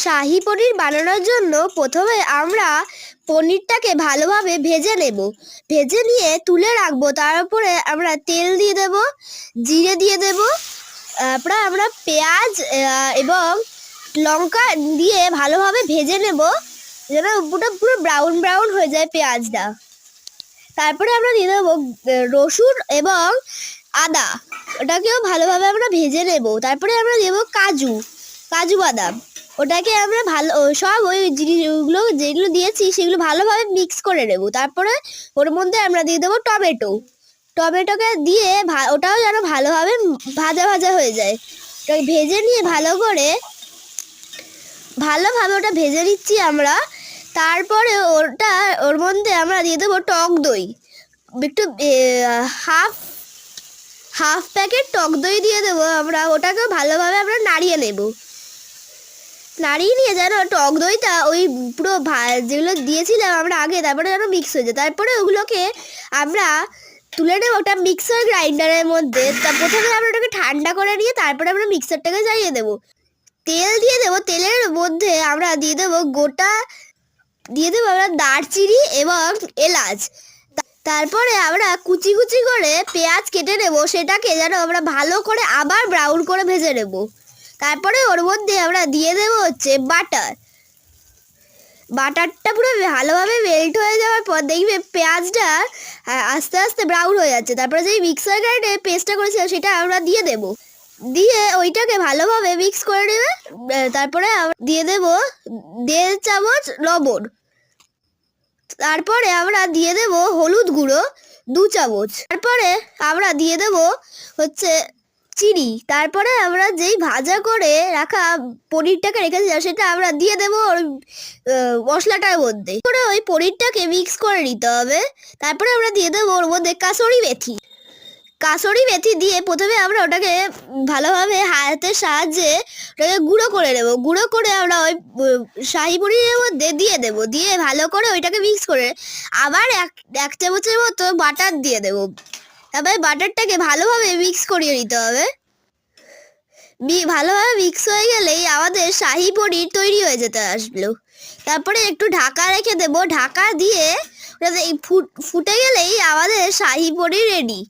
শাহি পনির বানানোর জন্য প্রথমে আমরা পনিরটাকে ভালোভাবে ভেজে নেব। ভেজে নিয়ে তুলে রাখবো। তার উপরে আমরা তেল দিয়ে দেব, জিরে দিয়ে দেব, তারপরে আমরা পেঁয়াজ এবং লঙ্কা দিয়ে ভালোভাবে ভেজে নেব, যেন ওটা পুরো ব্রাউন ব্রাউন হয়ে যায় পেঁয়াজটা। তারপরে আমরা দিয়ে দেবো রসুন এবং আদা, ওটাকেও ভালোভাবে আমরা ভেজে নেব। তারপরে আমরা দেবো কাজু বাদাম, ওটাকে আমরা ভালো সব ওই জিনিসগুলো যেগুলো দিয়েছি সেগুলো ভালোভাবে মিক্স করে নেব। তারপরে ওর মধ্যে আমরা দিয়ে দেবো টমেটোকে দিয়ে ওটাও যেন ভালোভাবে ভাজা ভাজা হয়ে যায়। ওটাকে ভেজে নিয়ে ভালোভাবে ওটা ভেজে নিচ্ছি আমরা। তারপরে ওর মধ্যে আমরা দিয়ে দেবো টক দই, একটু হাফ প্যাকেট টক দই দিয়ে দেবো আমরা। ওটাকে ভালোভাবে আমরা নাড়িয়ে নেব। নাড়িয়ে নিয়ে যেন টক দইটা ওই পুরো যেগুলো দিয়েছিলাম আমরা আগে, তারপরে যেন মিক্স হয়ে যায়। তারপরে ওগুলোকে আমরা তুলে নেব ওটা মিক্সার গ্রাইন্ডারের মধ্যে। প্রথমে আমরা ওটাকে ঠান্ডা করে নিয়ে তারপরে আমরা মিক্সারটাকে জ্বালিয়ে দেবো। তেল দিয়ে দেবো, তেলের মধ্যে আমরা দিয়ে দেবো আমরা দারচিনি এবং এলাচ। তারপরে আমরা কুচি কুচি করে পেঁয়াজ কেটে নেব, সেটাকে যেন আমরা ভালো করে আবার ব্রাউন করে ভেজে নেব। তারপরে ওর মধ্যে আমরা দিয়ে দেবো হচ্ছে বাটারটা পুরো ভালোভাবে মেল্ট হয়ে যাওয়ার পর দেখবে পেঁয়াজটা আস্তে আস্তে ব্রাউন হয়ে যাচ্ছে। তারপরে যেই মিক্সার গ্রাইন্ডারে পেস্টটা করেছিলাম সেটা আমরা দিয়ে দেবো, দিয়ে ওইটাকে ভালোভাবে মিক্স করে নেবে। তারপরে দিয়ে দেবো 1.5 চামচ লবণ। তারপরে আমরা দিয়ে দেব হলুদ গুঁড়ো 2 চামচ। তারপরে আমরা দিয়ে দেব হচ্ছে চিনি। তারপরে আমরা যেই ভাজা করে রাখা পনিরটাকে রেখেছিলাম সেটা আমরা দিয়ে দেব ওই মশলাটার মধ্যে। তারপরে ওই পনিরটাকে মিক্স করে নিতে হবে। তারপরে আমরা দিয়ে দেবো ওর মধ্যে কাসুরি মেথি দিয়ে প্রথমে আমরা ওটাকে ভালোভাবে হাতের সাহায্যে ওটাকে গুঁড়ো করে নেব। গুঁড়ো করে আমরা ওই শাহি পনিরের মধ্যে দিয়ে দেবো, দিয়ে ভালো করে ওইটাকে মিক্স করে আবার এক চামচের মতো বাটার দিয়ে দেবো। তারপরে বাটারটাকে ভালোভাবে মিক্স করিয়ে নিতে হবে। ভালোভাবে মিক্স হয়ে গেলেই আমাদের শাহি পনির তৈরি হয়ে যেতে আসলো। তারপরে একটু ঢাকা রেখে দেবো, ঢাকা দিয়ে ফুটে গেলেই আমাদের শাহি পনির রেডি।